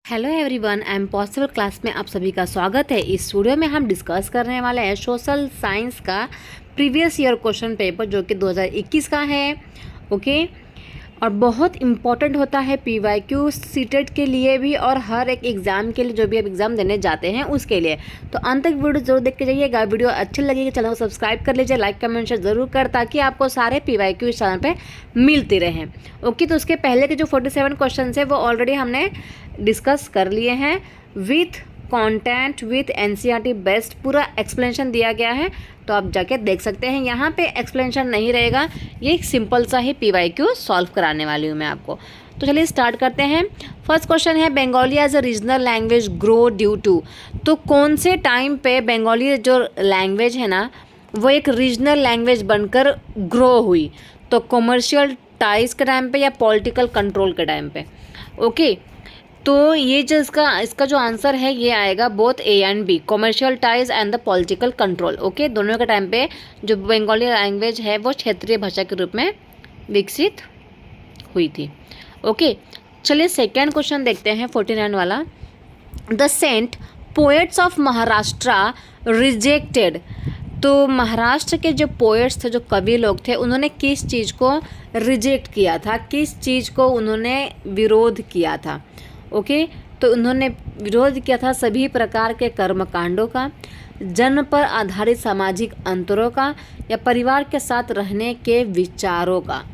Hello everyone, I am possible class में आप सभी का स्वागत है। इस वीडियो में हम डिस्कस करने वाले हैं सोशल साइंस का प्रीवियस ईयर क्वेश्चन पेपर जो कि 2021 का है। ओके, और बहुत इम्पॉर्टेंट होता है पीवाईक्यू सीटेट के लिए भी और हर एक एग्ज़ाम के लिए जो भी आप एग्ज़ाम देने जाते हैं उसके लिए। तो अंत तक वीडियो जरूर देख के जाइएगा। वीडियो अच्छी लगेगी चैनल को सब्सक्राइब कर लीजिए, लाइक कमेंट शेयर जरूर कर, ताकि आपको सारे पीवाईक्यू इस चैनल पे मिलते रहें। ओके, तो उसके पहले के जो 47 क्वेश्चन है वो ऑलरेडी हमने डिस्कस कर लिए हैं with content with NCERT best, पूरा एक्सप्लेनेशन दिया गया है, तो आप जाके देख सकते हैं। यहाँ पे एक्सप्लेनेशन नहीं रहेगा, ये एक सिंपल सा ही पीवाईक्यू सॉल्व कराने वाली हूँ मैं आपको। तो चलिए स्टार्ट करते हैं। फर्स्ट क्वेश्चन है Bengali as a regional language grow due to. तो कौन से टाइम पे बंगाली जो लैंग्वेज है ना वो एक रीजनल लैंग्वेज बनकर ग्रो हुई? तो कमर्शियल टाइज के टाइम पे या पॉलिटिकल कंट्रोल के टाइम पे? ओके, तो ये जो इसका जो आंसर है ये आएगा both A and B, commercial ties and the political control. Okay, दोनों के टाइम पे जो बंगाली लैंग्वेज है वो क्षेत्रीय भाषा के रूप में विकसित हुई थी। ओके, चलिए सेकेंड क्वेश्चन देखते हैं 49 वाला। The saint poets of Maharashtra rejected. तो महाराष्ट्र के जो पोएट्स थे, जो कवि लोग थे, उन्होंने किस चीज़ को रिजेक्ट किया था, किस चीज़ को उन्होंने विरोध किया था? ओके, तो उन्होंने विरोध किया था सभी प्रकार के कर्मकांडों का, जन्म पर आधारित सामाजिक अंतरों का, या परिवार के साथ रहने के विचारों का।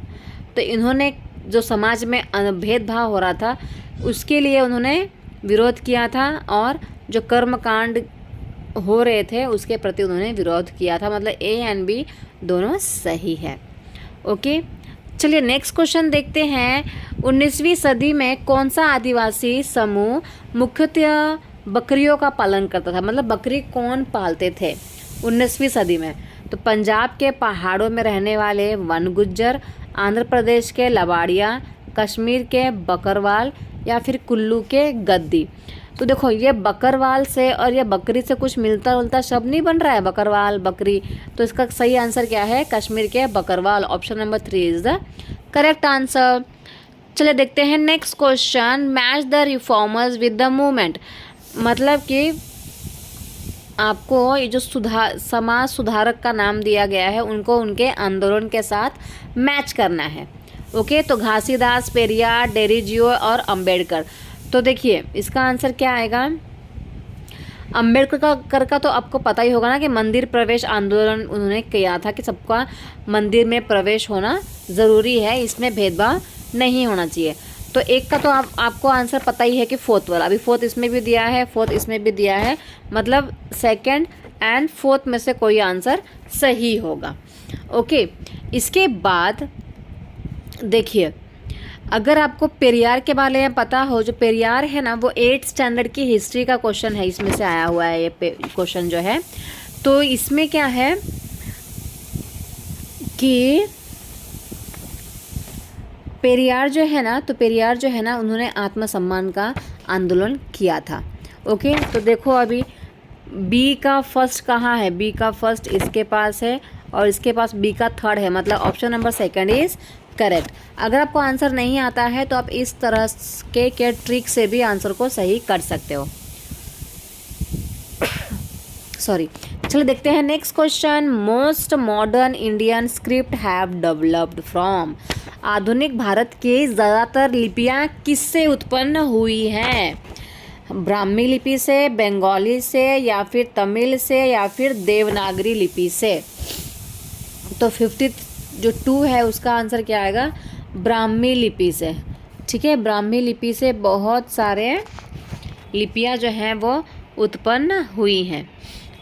तो इन्होंने जो समाज में भेदभाव हो रहा था उसके लिए उन्होंने विरोध किया था, और जो कर्मकांड हो रहे थे उसके प्रति उन्होंने विरोध किया था। मतलब ए एंड बी दोनों सही है। ओके, चलिए नेक्स्ट क्वेश्चन देखते हैं। 19वीं सदी में कौन सा आदिवासी समूह मुख्यतः बकरियों का पालन करता था? मतलब बकरी कौन पालते थे 19वीं सदी में? तो पंजाब के पहाड़ों में रहने वाले वन गुज्जर, आंध्र प्रदेश के लबाड़िया, कश्मीर के बकरवाल, या फिर कुल्लू के गद्दी। तो देखो, ये बकरवाल से और ये बकरी से कुछ मिलता जुलता शब्द नहीं बन रहा है, बकरवाल बकरी। तो इसका सही आंसर क्या है? कश्मीर के Bakarwal. Option number 3 is the correct answer. चलिए देखते हैं next question. Match the reformers with the movement. मतलब कि आपको ये जो समाज सुधारक का नाम दिया गया है उनको उनके आंदोलन के साथ मैच करना है। ओके, तो घासीदास, पेरियार, डेरिजियो और अंबेडकर। तो देखिए इसका आंसर क्या आएगा? अंबेडकर का तो आपको पता ही होगा ना कि मंदिर प्रवेश आंदोलन उन्होंने किया था कि सबका मंदिर में प्रवेश होना ज़रूरी है, इसमें भेदभाव नहीं होना चाहिए। तो एक का तो आपको आंसर पता ही है कि फोर्थ वाला, अभी फोर्थ इसमें भी दिया है, फोर्थ इसमें भी दिया है, मतलब सेकंड एंड फोर्थ में से कोई आंसर सही होगा। ओके, इसके बाद देखिए, अगर आपको पेरियार के बारे में पता हो, जो पेरियार है ना वो 8th स्टैंडर्ड की हिस्ट्री का क्वेश्चन है, इसमें से आया हुआ है ये क्वेश्चन जो है। तो इसमें क्या है कि पेरियार जो है ना, तो पेरियार जो है ना उन्होंने आत्मसम्मान का आंदोलन किया था। ओके, तो देखो अभी बी का फर्स्ट कहाँ है? बी का फर्स्ट इसके पास है और इसके पास बी का थर्ड है, मतलब option number second is correct. अगर आपको आंसर नहीं आता है तो आप इस तरह के ट्रिक से भी आंसर को सही कर सकते हो। सॉरी, चलिए देखते हैं next question. Most modern Indian script have developed from. आधुनिक भारत की ज़्यादातर लिपियाँ किससे उत्पन्न हुई हैं? ब्राह्मी लिपि से, बंगाली से, या फिर तमिल से, या फिर देवनागरी लिपि से? तो 52 है उसका आंसर क्या आएगा? ब्राह्मी लिपि से। ठीक है, ब्राह्मी लिपि से बहुत सारे लिपियाँ जो हैं वो उत्पन्न हुई हैं।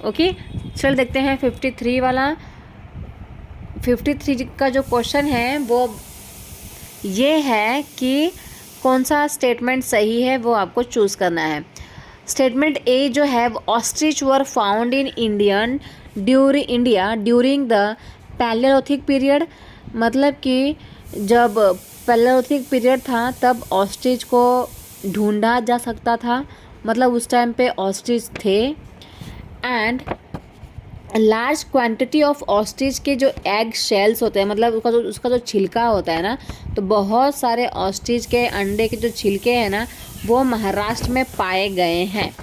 ओके, चल देखते हैं 53 वाला। 53 का जो क्वेश्चन है वो ये है कि कौन सा स्टेटमेंट सही है, वो आपको चूज़ करना है। स्टेटमेंट ए जो है, ostrich were found in India during the Palaeolithic period. मतलब कि जब पैलियोलिथिक पीरियड था तब ऑस्ट्रिच को ढूंढा जा सकता था, मतलब उस टाइम पे ऑस्ट्रिच थे। And large quantity of ostrich के जो एग शेल्स होते हैं, मतलब उसका जो छिलका होता है ना, तो बहुत सारे ऑस्ट्रिच के अंडे के जो छिलके हैं ना वो महाराष्ट्र में पाए गए हैं।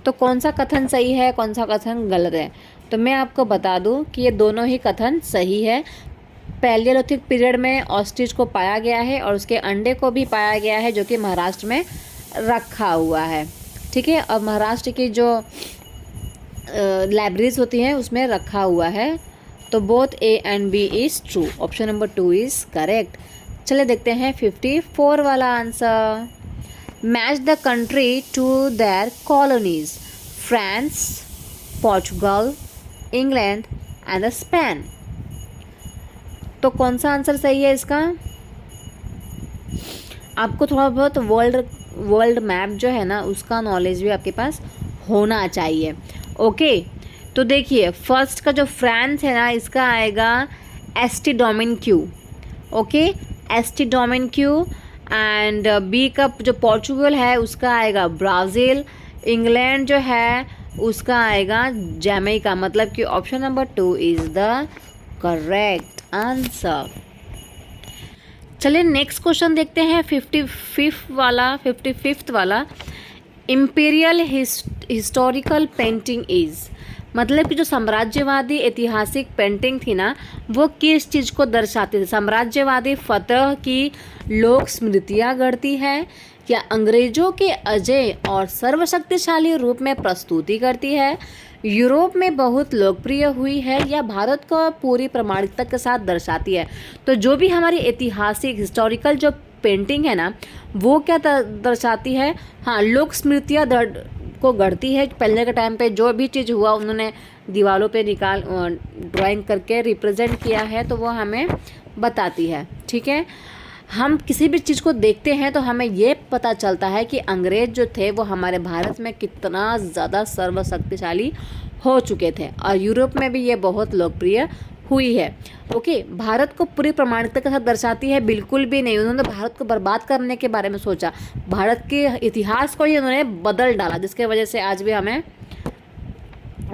तो कौन सा कथन सही है, कौन सा कथन गलत है? तो मैं आपको बता दूं कि ये दोनों ही कथन सही है। पैलियोलिथिक पीरियड में ऑस्ट्रिच को पाया गया है और उसके अंडे को भी पाया गया है, जो कि महाराष्ट्र में रखा हुआ है। ठीक है, और महाराष्ट्र की जो लाइब्रेरीज होती हैं उसमें रखा हुआ है। तो both A and B is true. Option number 2 is correct. चलिए देखते हैं 54 वाला answer. Match the country to their colonies, France, Portugal, England and Spain. तो कौन सा आंसर सही है इसका? आपको थोड़ा बहुत वर्ल्ड मैप जो है ना उसका नॉलेज भी आपके पास होना चाहिए। ओके, तो देखिए फर्स्ट का जो फ्रांस है ना, इसका आएगा एस्टी डोमिन क्यू। ओके, एस्टी डोमिन क्यू। एंड बी का जो पोर्चुगल है उसका आएगा ब्राज़ील। इंग्लैंड जो है उसका आएगा जमैका। मतलब कि option number 2 is the correct answer. चलिए नेक्स्ट क्वेश्चन देखते हैं 55th वाला। इम्पीरियल हिस्टोरिकल पेंटिंग इज़, मतलब कि जो साम्राज्यवादी ऐतिहासिक पेंटिंग थी ना, वो किस चीज़ को दर्शाती थी? साम्राज्यवादी फतह की लोक स्मृतियाँ गढ़ती है, या अंग्रेजों के अजय और सर्वशक्तिशाली रूप में प्रस्तुति करती है, यूरोप में बहुत लोकप्रिय हुई है, या भारत को पूरी प्रामाणिकता के साथ दर्शाती है? तो जो भी हमारी ऐतिहासिक हिस्टोरिकल जो पेंटिंग है ना, वो क्या दर्शाती है? हाँ, लोक स्मृतियाँ को गढ़ती है। पहले के टाइम पे जो भी चीज़ हुआ उन्होंने दीवारों पे ड्राइंग करके रिप्रेजेंट किया है, तो वो हमें बताती है। ठीक है, हम किसी भी चीज़ को देखते हैं तो हमें ये पता चलता है कि अंग्रेज जो थे वो हमारे भारत में कितना ज़्यादा सर्वशक्तिशाली हो चुके थे, और यूरोप में भी ये बहुत लोकप्रिय हुई है। ओके, भारत को पूरी प्रामाणिकता के साथ दर्शाती है? बिल्कुल भी नहीं। उन्होंने भारत को बर्बाद करने के बारे में सोचा, भारत के इतिहास को ही उन्होंने बदल डाला, जिसके वजह से आज भी हमें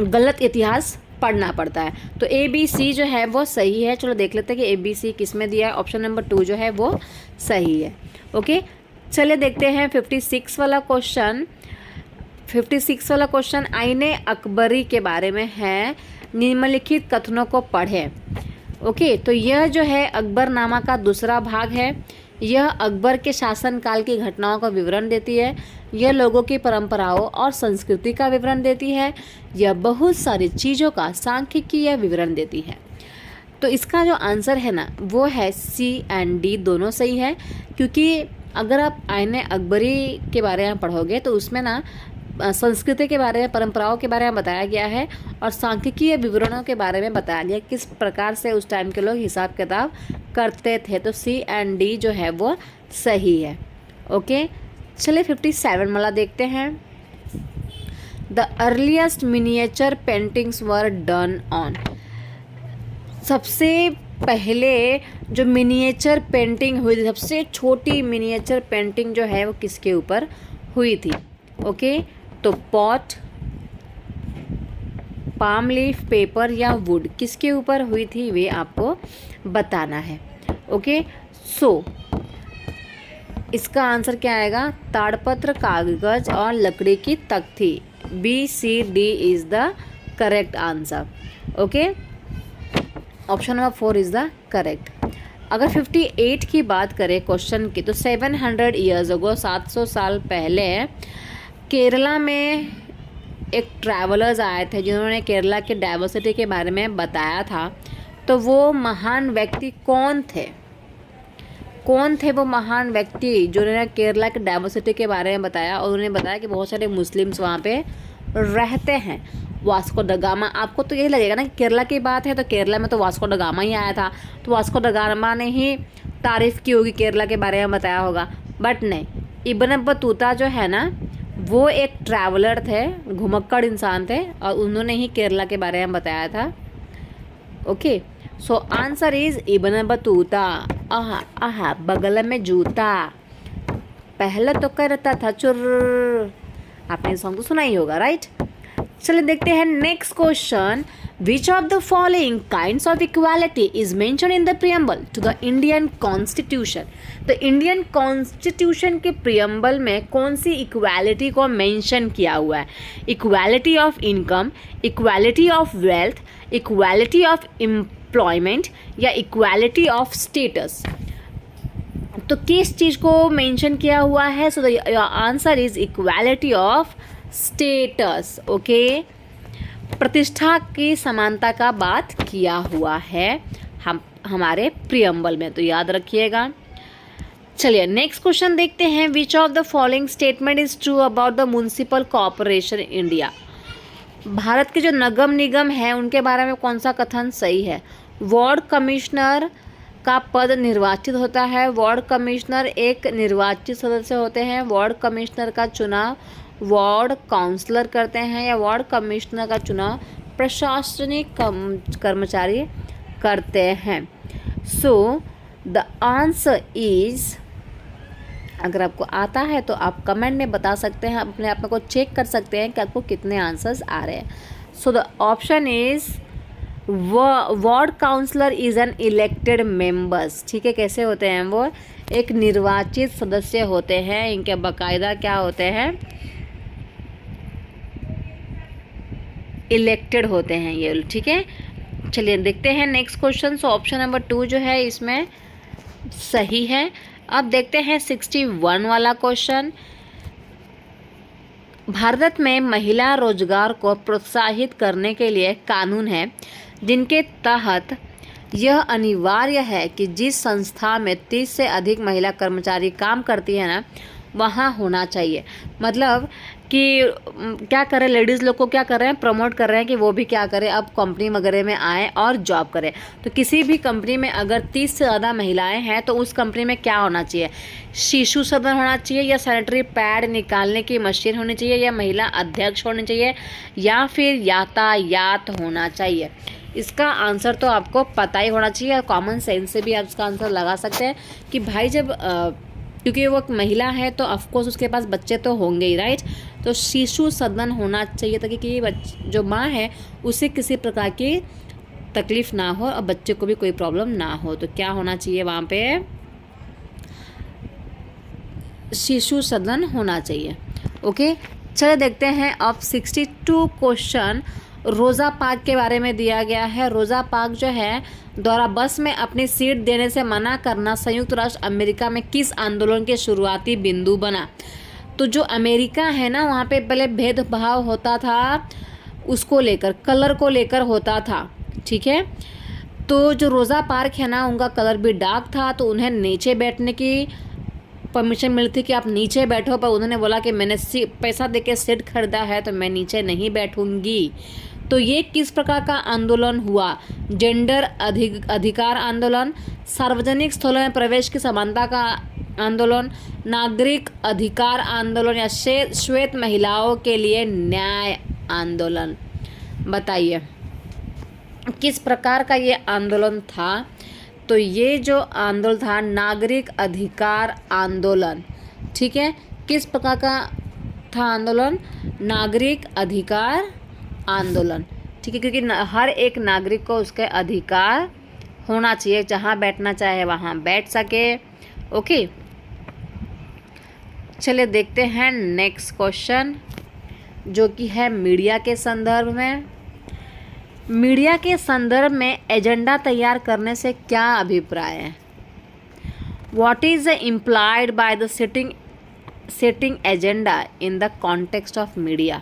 गलत इतिहास पढ़ना पड़ता है। तो ए बी सी जो है वो सही है। चलो देख लेते हैं कि ए बी सी किस में दिया है। ऑप्शन नंबर 2 जो है वो सही है। ओके, चलिए देखते हैं 56 वाला क्वेश्चन। 56 वाला क्वेश्चन आईने अकबरी के बारे में है। निम्नलिखित कथनों को पढ़ें। ओके, तो यह जो है अकबरनामा का दूसरा भाग है। यह अकबर के शासनकाल की घटनाओं का विवरण देती है। यह लोगों की परंपराओं और संस्कृति का विवरण देती है। यह बहुत सारी चीज़ों का सांख्यिकीय विवरण देती है। तो इसका जो आंसर है ना वो है सी एंड डी, दोनों सही है। क्योंकि अगर आप आईने अकबरी के बारे में पढ़ोगे तो उसमें ना संस्कृति के बारे में, परंपराओं के बारे में बताया गया है, और सांख्यिकीय विवरणों के बारे में बताया गया किस प्रकार से उस टाइम के लोग हिसाब किताब करते थे। तो सी एंड डी जो है वो सही है। ओके, चलिए 57 वाला देखते हैं। The earliest miniature paintings were done on. सबसे पहले जो मिनिएचर पेंटिंग हुई थी, सबसे छोटी मिनिएचर पेंटिंग जो है वो किसके ऊपर हुई थी? ओके, तो पॉट, पाम लीफ, पेपर या वुड, किसके ऊपर हुई थी वे आपको बताना है। ओके, सो इसका आंसर क्या आएगा? ताड़पत्र, कागज और लकड़ी की तख्ती। B C D is the correct answer. Okay, option number 4 is the correct. अगर 58 की बात करें क्वेश्चन की, तो 700 ईयर्स अगो, 700 साल पहले केरला में एक ट्रैवलर्स आए थे जिन्होंने केरला के डाइवर्सिटी के बारे में बताया था। तो वो महान व्यक्ति कौन थे? कौन थे वो महान व्यक्ति जिन्होंने केरला के डाइवर्सिटी के बारे में बताया? और उन्होंने बताया कि बहुत सारे मुस्लिम्स वहाँ पे रहते हैं। वास्को द गामा, आपको तो यही लगेगा ना कि केरला की बात है तो केरला में तो वास्को ड गामा ही आया था, तो वास्को ड गामा ने ही तारीफ़ की होगी, केरला के बारे में बताया होगा। बट नहीं, इब्न बतूता जो है ना वो एक ट्रैवलर थे, घुमक्कड़ इंसान थे, और उन्होंने ही केरला के बारे में बताया था। Okay, so answer is Ibn Battuta. आहा आहा बगल में जूता, पहले तो करता था चुर। आपने सॉन्ग तो सुना ही होगा, राइट? चलिए देखते हैं next question. Which of the following kinds of equality is mention in the preamble to the Indian constitution. तो इंडियन कॉन्स्टिट्यूशन के प्रियम्बल में कौन सी इक्वालिटी को मेंशन किया हुआ है? Equality of income, equality of wealth, equality of employment या इक्वालिटी ऑफ स्टेटस। तो किस चीज़ को मेंशन किया हुआ है? So the answer is equality of status. Okay, प्रतिष्ठा की समानता का बात किया हुआ है हमारे प्रियम्बल में, तो याद रखिएगा। चलिए नेक्स्ट क्वेश्चन देखते हैं। विच of the following statement is true about the municipal corporation India. Bharat के जो नगम निगम है उनके बारे में कौन सा कथन सही है? वार्ड कमिश्नर का पद निर्वाचित होता है। वार्ड कमिश्नर एक निर्वाचित सदस्य होते हैं। वार्ड कमिश्नर का चुनाव वार्ड काउंसलर करते हैं या वार्ड कमिश्नर का चुनाव प्रशासनिक कर्मचारी करते हैं। सो द आंसर इज, अगर आपको आता है तो आप कमेंट में बता सकते हैं, अपने आप को चेक कर सकते हैं कि आपको कितने आंसर्स आ रहे हैं। So the option is ward councillor is an elected members. ठीक है, कैसे होते हैं वो? एक निर्वाचित सदस्य होते हैं। इनके बाकायदा क्या होते हैं? इलेक्टेड होते हैं ये। ठीक है, चलिए देखते हैं नेक्स्ट क्वेश्चन। सो ऑप्शन नंबर 2 जो है इसमें सही है। अब देखते हैं 61 वाला क्वेश्चन। भारत में महिला रोजगार को प्रोत्साहित करने के लिए कानून है जिनके तहत यह अनिवार्य है कि जिस संस्था में 30 से अधिक महिला कर्मचारी काम करती है ना, वहाँ होना चाहिए। मतलब कि क्या करें, लेडीज़ लोग को क्या कर रहे हैं, प्रमोट कर रहे हैं कि वो भी क्या करें, अब कंपनी वगैरह में आएँ और जॉब करें। तो किसी भी कंपनी में अगर 30 से ज़्यादा महिलाएं हैं तो उस कंपनी में क्या होना चाहिए? शिशु सदन होना चाहिए या सैनिटरी पैड निकालने की मशीन होनी चाहिए या महिला अध्यक्ष होनी चाहिए या फिर यातायात होना चाहिए। इसका आंसर तो आपको पता ही होना चाहिए और कॉमन सेंस से भी आप इसका आंसर लगा सकते हैं कि भाई जब क्योंकि वो एक महिला है तो ऑफकोर्स उसके पास बच्चे तो होंगे ही, राइट। तो शिशु सदन होना चाहिए ताकि कि जो माँ है उसे किसी प्रकार की तकलीफ ना हो और बच्चे को भी कोई प्रॉब्लम ना हो। तो क्या होना चाहिए वहाँ पे? शिशु सदन होना चाहिए। ओके, चलिए देखते हैं। अब 62 क्वेश्चन रोज़ा पार्क के बारे में दिया गया है। रोज़ा पार्क जो है द्वारा बस में अपनी सीट देने से मना करना संयुक्त राष्ट्र अमेरिका में किस आंदोलन के शुरुआती बिंदु बना? तो जो अमेरिका है ना, वहाँ पे पहले भेदभाव होता था, उसको लेकर, कलर को लेकर होता था। ठीक है, तो जो रोज़ा पार्क है ना, उनका कलर भी डार्क था, तो उन्हें नीचे बैठने की परमिशन मिली थी कि आप नीचे बैठो, पर उन्होंने बोला कि मैंने पैसा देके सीट खरीदा है तो मैं नीचे नहीं बैठूंगी। तो ये किस प्रकार का आंदोलन हुआ? जेंडर अधिकार आंदोलन, सार्वजनिक स्थलों में प्रवेश की समानता का आंदोलन, नागरिक अधिकार आंदोलन या श्वेत महिलाओं के लिए न्याय आंदोलन? बताइए किस प्रकार का ये आंदोलन था? तो ये जो आंदोलन था नागरिक अधिकार आंदोलन। ठीक है, किस प्रकार का था आंदोलन? नागरिक अधिकार आंदोलन। ठीक है, क्योंकि हर एक नागरिक को उसके अधिकार होना चाहिए, जहाँ बैठना चाहे वहाँ बैठ सके। ओके, चलिए देखते हैं नेक्स्ट क्वेश्चन जो कि है मीडिया के संदर्भ में। मीडिया के संदर्भ में एजेंडा तैयार करने से क्या अभिप्राय है? What is the implied by the setting agenda in the context of media?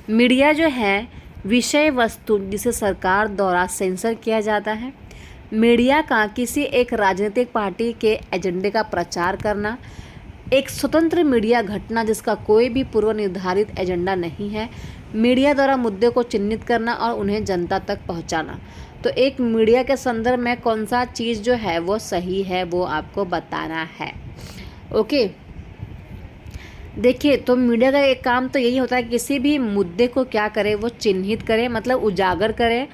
Media जो है विषय वस्तु जिसे सरकार द्वारा सेंसर किया जाता है। मीडिया का किसी एक राजनीतिक पार्टी के एजेंडे का प्रचार करना। एक स्वतंत्र मीडिया घटना जिसका कोई भी पूर्व निर्धारित एजेंडा नहीं है। मीडिया द्वारा मुद्दे को चिन्हित करना और उन्हें जनता तक पहुंचाना। तो एक मीडिया के संदर्भ में कौन सा चीज़ जो है वो सही है वो आपको बताना है। ओके, देखिए, तो मीडिया का एक काम तो यही होता है कि किसी भी मुद्दे को क्या करे, वो चिन्हित करे, मतलब उजागर करे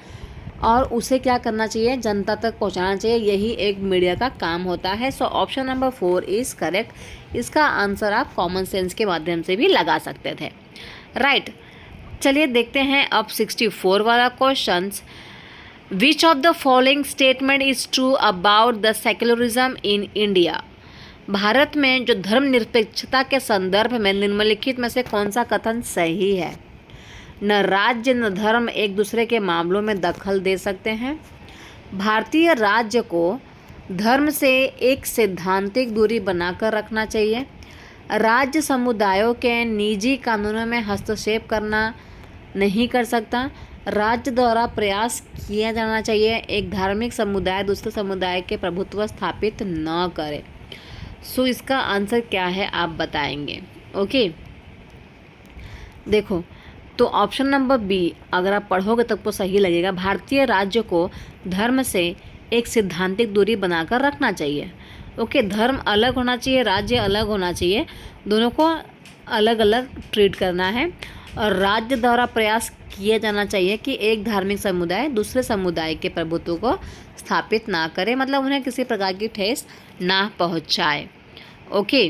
और उसे क्या करना चाहिए, जनता तक पहुंचाना चाहिए। यही एक मीडिया का काम होता है। So option number 4 is correct. इसका आंसर आप कॉमन सेंस के माध्यम से भी लगा सकते थे, राइट। चलिए देखते हैं अब 64 वाला question. Which of the following statement is true about the secularism in India. Bharat में जो धर्मनिरपेक्षता के संदर्भ में निम्नलिखित में से कौन सा कथन सही है। न राज्य न धर्म एक दूसरे के मामलों में दखल दे सकते हैं। भारतीय राज्य को धर्म से एक सैद्धांतिक दूरी बनाकर रखना चाहिए। राज्य समुदायों के निजी कानूनों में हस्तक्षेप करना नहीं कर सकता। राज्य द्वारा प्रयास किया जाना चाहिए एक धार्मिक समुदाय दूसरे समुदाय के प्रभुत्व स्थापित न करे। सो इसका आंसर क्या है आप बताएंगे। ओके, देखो तो ऑप्शन नंबर बी अगर आप पढ़ोगे तब तो सही लगेगा। भारतीय राज्य को धर्म से एक सैद्धांतिक दूरी बनाकर रखना चाहिए। ओके, धर्म अलग होना चाहिए, राज्य अलग होना चाहिए, दोनों को अलग अलग ट्रीट करना है। और राज्य द्वारा प्रयास किया जाना चाहिए कि एक धार्मिक समुदाय दूसरे समुदाय के प्रभुत्व को स्थापित ना करे, मतलब उन्हें किसी प्रकार की ठेस ना पहुंचाए। Okay,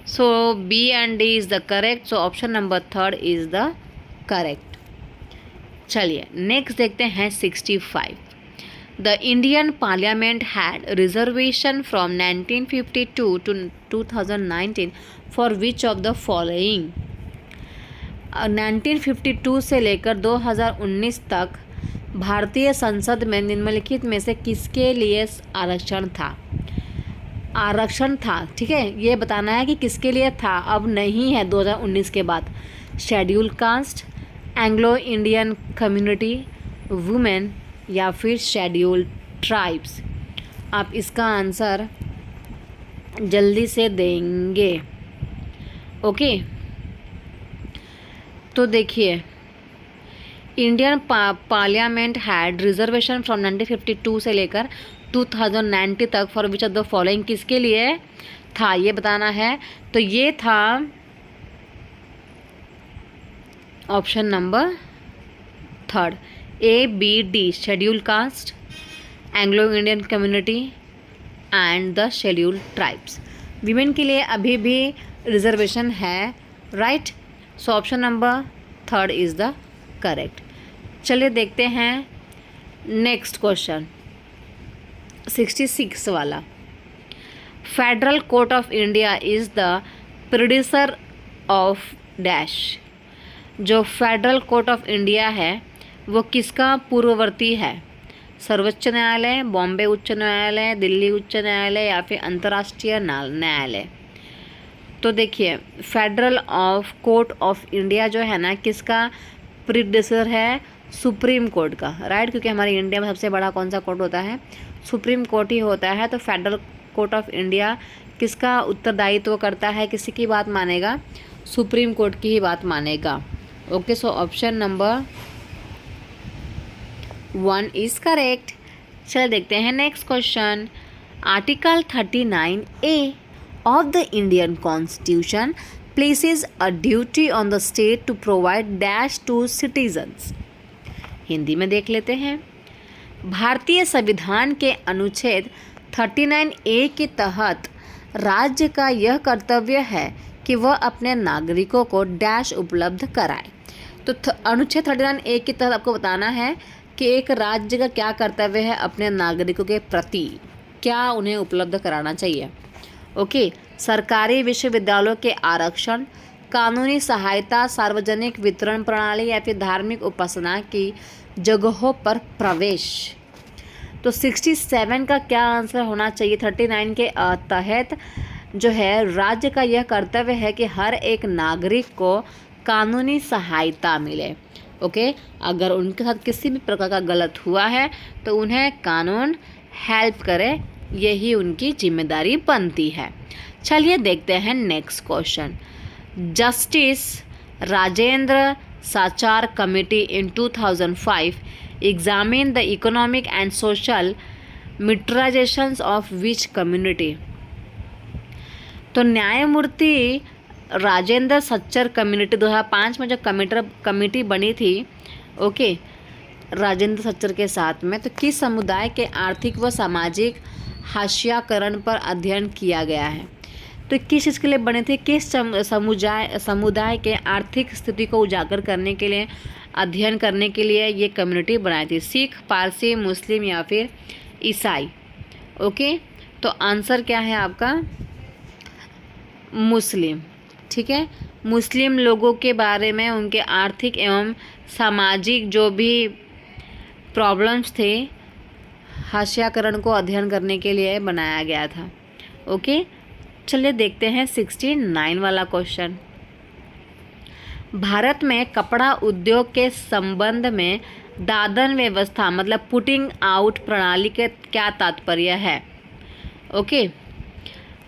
so B and D is the correct. So option number third is the correct. चलिए नेक्स्ट देखते हैं 65। The Indian parliament had reservation from 1952 to 2019 for which of the following. 1952 से लेकर 2019 तक भारतीय संसद में निम्नलिखित में से किसके लिए आरक्षण था। आरक्षण था, ठीक है, ये बताना है कि किसके लिए था, अब नहीं है 2019 के बाद। Schedule caste, Anglo Indian community, women या फिर शेड्यूल ट्राइब्स। आप इसका आंसर जल्दी से देंगे। ओके, तो देखिए Indian parliament had reservation from 1952 से लेकर 2090 तक for which of the following किसके लिए था ये बताना है। तो ये था option number third A B D, schedule caste, Anglo Indian community and the schedule tribes. Women के लिए अभी भी रिजर्वेशन है, right. So option number third is the correct. चलिए देखते हैं नेक्स्ट क्वेश्चन 66 वाला। Federal court of India is the producer of dash. जो फेडरल कोर्ट ऑफ इंडिया है वो किसका पूर्ववर्ती है। सर्वोच्च न्यायालय, बॉम्बे उच्च न्यायालय, दिल्ली उच्च न्यायालय या फिर अंतर्राष्ट्रीय न्यायालय। तो देखिए federal of court of India जो है ना किसका प्रीडेसेसर है, सुप्रीम कोर्ट का, राइट। क्योंकि हमारे इंडिया में सबसे बड़ा कौन सा कोर्ट होता है, सुप्रीम कोर्ट ही होता है। तो फेडरल कोर्ट ऑफ इंडिया किसका उत्तरदायित्व करता है, किसी की बात मानेगा, सुप्रीम कोर्ट की ही बात मानेगा। Okay, so option number 1 is correct. चल देखते हैं next question. Article 39A of the Indian Constitution places a duty on the state to provide dash to citizens। Hindi में देख लेते हैं। भारतीय संविधान के अनुच्छेद 39A के तहत राज्य का यह कर्तव्य है कि वह अपने नागरिकों को डैश उपलब्ध कराए। तो अनुच्छेद 39A के तहत आपको बताना है कि एक राज्य का क्या कर्तव्य है अपने नागरिकों के प्रति, क्या उन्हें उपलब्ध कराना चाहिए। ओके, सरकारी विश्वविद्यालयों के आरक्षण, कानूनी सहायता, सार्वजनिक वितरण प्रणाली या फिर धार्मिक उपासना की जगहों पर प्रवेश। तो 67 का क्या आंसर होना चाहिए। 39 के तहत जो है राज्य का यह कर्तव्य है कि हर एक नागरिक को कानूनी सहायता मिले। ओके, अगर उनके साथ किसी भी प्रकार का गलत हुआ है तो उन्हें कानून हेल्प करे, यही उनकी जिम्मेदारी बनती है। चलिए देखते हैं next question. Justice Rajendra Sachar committee in 2005 examine the economic and social मिट्राइजेशंस ऑफ विच कम्युनिटी। तो न्यायमूर्ति राजेंद्र सच्चर कम्युनिटी 2005 में जो कमेटी बनी थी, ओके, राजेंद्र सच्चर के साथ में, तो किस समुदाय के आर्थिक व सामाजिक हाशियाकरण पर अध्ययन किया गया है। तो किस चीज़ के लिए बने थे, किस समुदाय के आर्थिक स्थिति को उजागर करने के लिए, अध्ययन करने के लिए ये कम्युनिटी बनाई थी, सिख, पारसी, मुस्लिम या फिर ईसाई। ओके, तो आंसर क्या है आपका, मुस्लिम। ठीक है, मुस्लिम लोगों के बारे में, उनके आर्थिक एवं सामाजिक जो भी प्रॉब्लम्स थे, हाशियाकरण को अध्ययन करने के लिए बनाया गया था। ओके, चलिए देखते हैं 69 वाला क्वेश्चन। भारत में कपड़ा उद्योग के संबंध में दादन व्यवस्था मतलब पुटिंग आउट प्रणाली के क्या तात्पर्य है। ओके,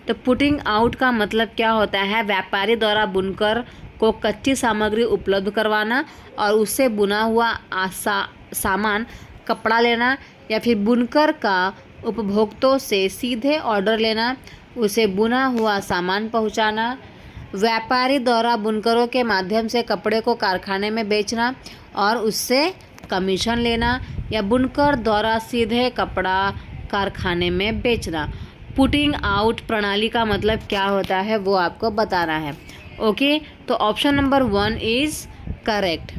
तो पुटिंग आउट का मतलब क्या होता है, व्यापारी द्वारा बुनकर को कच्ची सामग्री उपलब्ध करवाना और उससे बुना हुआ सामान कपड़ा लेना, या फिर बुनकर का उपभोक्ताओं से सीधे ऑर्डर लेना, उसे बुना हुआ सामान पहुंचाना, व्यापारी द्वारा बुनकरों के माध्यम से कपड़े को कारखाने में बेचना और उससे कमीशन लेना, या बुनकर द्वारा सीधे कपड़ा कारखाने में बेचना। पुटिंग आउट प्रणाली का मतलब क्या होता है वो आपको बताना है। ओके, तो option number 1 is correct.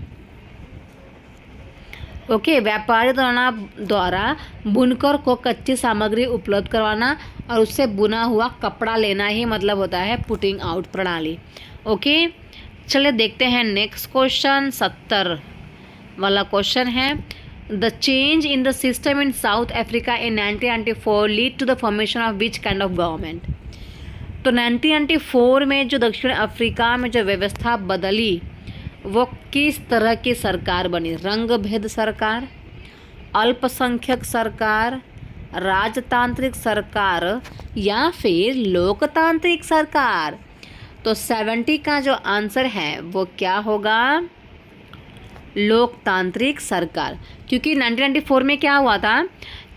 Okay, व्यापारी द्वारा बुनकर को कच्ची सामग्री उपलब्ध करवाना और उससे बुना हुआ कपड़ा लेना ही मतलब होता है पुटिंग आउट प्रणाली। ओके, चलिए देखते हैं नेक्स्ट क्वेश्चन। 70 वाला क्वेश्चन है, the change in the system in South Africa in 1994 lead to the formation of which kind of government. तो 1994 में जो दक्षिण अफ्रीका में जो व्यवस्था बदली वो किस तरह की सरकार बनी, रंग भेद सरकार, अल्पसंख्यक सरकार, राजतांत्रिक सरकार या फिर लोकतांत्रिक सरकार। तो 70 का जो आंसर है वो क्या होगा, लोकतांत्रिक सरकार। क्योंकि 1994 में क्या हुआ था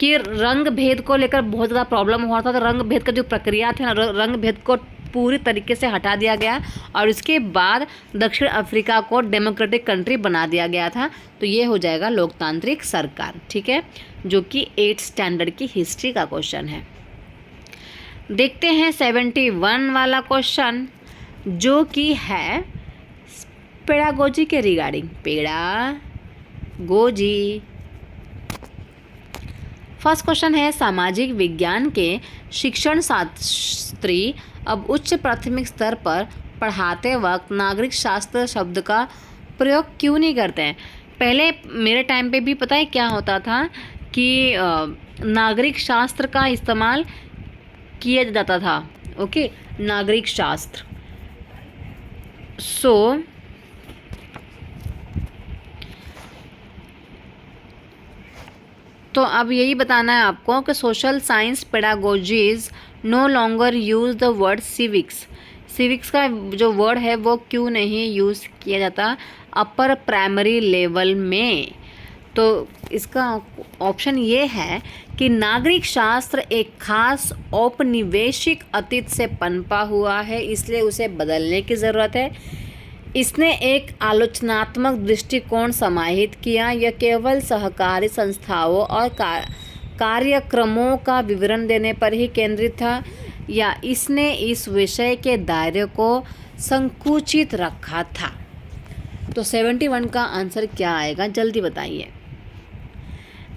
कि रंग भेद को लेकर बहुत ज़्यादा प्रॉब्लम हुआ था, तो रंग भेद का जो प्रक्रिया थी ना, रंग भेद को पूरी तरीके से हटा दिया गया और इसके बाद दक्षिण अफ्रीका को डेमोक्रेटिक कंट्री बना दिया गया था। तो ये हो जाएगा लोकतांत्रिक सरकार। ठीक है, जो कि 8th स्टैंडर्ड की हिस्ट्री का क्वेश्चन है। देखते हैं 71 वाला क्वेश्चन जो कि है पेडागोजी के रिगार्डिंग, पेडागोजी। फर्स्ट क्वेश्चन है, सामाजिक विज्ञान के शिक्षण शास्त्री अब उच्च प्राथमिक स्तर पर पढ़ाते वक्त नागरिक शास्त्र शब्द का प्रयोग क्यों नहीं करते हैं। पहले मेरे टाइम पे भी पता है क्या होता था कि नागरिक शास्त्र का इस्तेमाल किया जाता था। ओके, नागरिक शास्त्र। तो अब यही बताना है आपको कि social science pedagogies no longer use the word civics. Civics का जो वर्ड है वो क्यों नहीं यूज़ किया जाता अपर प्राइमरी लेवल में। तो इसका ऑप्शन ये है कि नागरिक शास्त्र एक खास औपनिवेशिक अतीत से पनपा हुआ है, इसलिए उसे बदलने की ज़रूरत है। इसने एक आलोचनात्मक दृष्टिकोण समाहित किया, यह केवल सहकारी संस्थाओं और कार्यक्रमों का विवरण देने पर ही केंद्रित था, या इसने इस विषय के दायरे को संकुचित रखा था। तो 71 का आंसर क्या आएगा, जल्दी बताइए।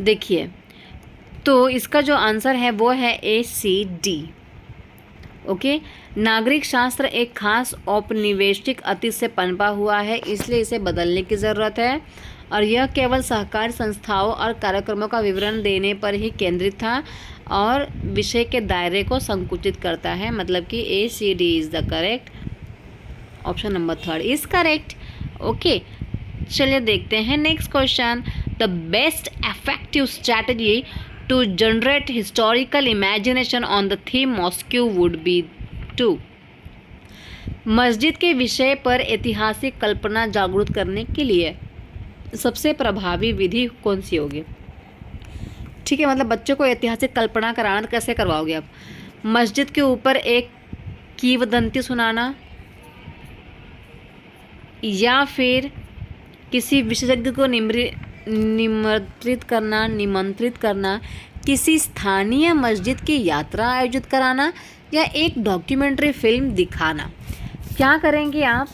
देखिए, तो इसका जो आंसर है वो है ACD। ओके, नागरिक शास्त्र एक खास औपनिवेशिक अतीत से पनपा हुआ है, इसलिए इसे बदलने की ज़रूरत है, और यह केवल सहकारी संस्थाओं और कार्यक्रमों का विवरण देने पर ही केंद्रित था और विषय के दायरे को संकुचित करता है। मतलब कि ACD is the correct, option number 3 is correct. Okay, चलिए देखते हैं next question. The best effective strategy to generate historical imagination on the theme mosque would be to। मस्जिद के विषय पर ऐतिहासिक कल्पना जागरूक करने के लिए सबसे प्रभावी विधि कौन सी होगी। ठीक है, मतलब बच्चों को ऐतिहासिक कल्पना कराना तो कैसे करवाओगे आप। मस्जिद के ऊपर एक किंवदंती सुनाना, या फिर किसी विशेषज्ञ को निमंत्रित करना, किसी स्थानीय मस्जिद की यात्रा आयोजित कराना, या एक डॉक्यूमेंट्री फिल्म दिखाना। क्या करेंगे आप?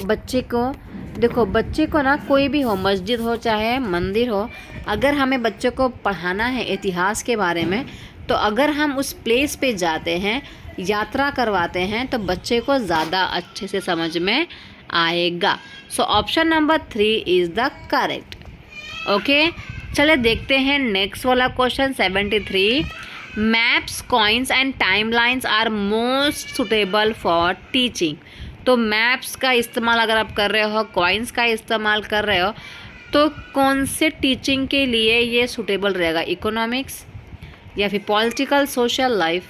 बच्चे को देखो, बच्चे को ना कोई भी हो, मस्जिद हो चाहे मंदिर हो, अगर हमें बच्चे को पढ़ाना है इतिहास के बारे में, तो अगर हम उस प्लेस पे जाते हैं, यात्रा करवाते हैं, तो बच्चे को ज़्यादा अच्छे से समझ में आएगा। So option number 3 is the correct. Okay, चले देखते हैं नेक्स्ट वाला question 73। Maps, coins and timelines are most suitable for teaching. तो मैप्स का इस्तेमाल अगर आप कर रहे हो, कॉइन्स का इस्तेमाल कर रहे हो, तो कौन से टीचिंग के लिए ये सुटेबल रहेगा? इकोनॉमिक्स या फिर पॉलिटिकल सोशल लाइफ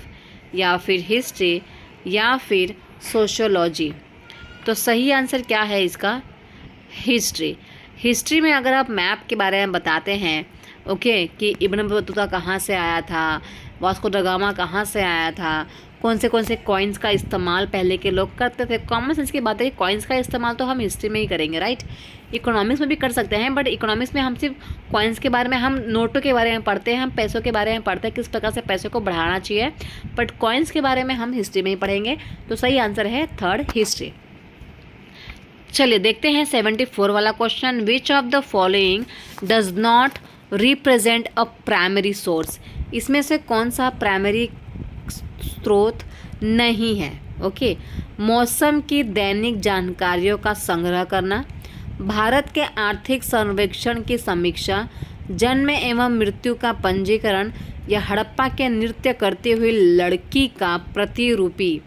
या फिर हिस्ट्री या फिर सोशियोलॉजी? तो सही आंसर क्या है इसका? हिस्ट्री। हिस्ट्री में अगर आप मैप के बारे में बताते हैं, ओके, कि इब्न बतूता कहाँ से आया था, वास्को द गामा कहाँ से आया था, कौन से कॉइन्स का इस्तेमाल पहले के लोग करते थे, कॉमन सेंस की बात है कि कॉइन्स का इस्तेमाल तो हम हिस्ट्री में ही करेंगे, राइट। इकोनॉमिक्स में भी कर सकते हैं, बट इकोनॉमिक्स में हम सिर्फ कॉइन्स के बारे में, हम नोटों के बारे में पढ़ते हैं, हम पैसों के बारे में पढ़ते हैं, किस प्रकार से पैसों को बढ़ाना चाहिए, बट कॉइन्स के बारे में हम हिस्ट्री में ही पढ़ेंगे। तो सही आंसर है 3rd, हिस्ट्री। चलिए देखते हैं 74 वाला question. Which of the following does not represent a primary source? इसमें से कौन सा प्राइमरी स्रोत नहीं है? ओके, मौसम की दैनिक जानकारियों का संग्रह करना, भारत के आर्थिक सर्वेक्षण की समीक्षा, जन्म एवं मृत्यु का पंजीकरण, या हड़प्पा के नृत्य करती हुई लड़की का प्रतिरूपी।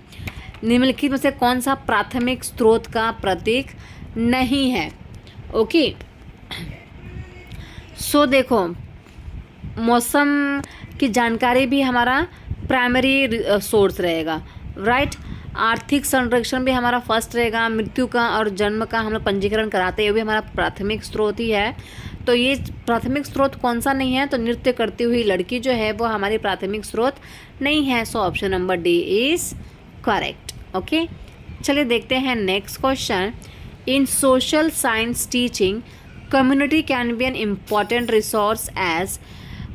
निम्नलिखित में से कौन सा प्राथमिक स्रोत का प्रतीक नहीं है? ओके, सो देखो, मौसम की जानकारी भी हमारा प्राइमरी सोर्स रहेगा, राइट। आर्थिक संरक्षण भी हमारा फर्स्ट रहेगा, मृत्यु का और जन्म का हम लोग पंजीकरण कराते हैं, ये भी हमारा प्राथमिक स्रोत ही है। तो ये प्राथमिक स्रोत कौन सा नहीं है? तो नृत्य करती हुई लड़की जो है वो हमारी प्राथमिक स्रोत नहीं है। So option number D is correct. Okay, चलिए देखते हैं next question. In social science teaching community can be an important resource as.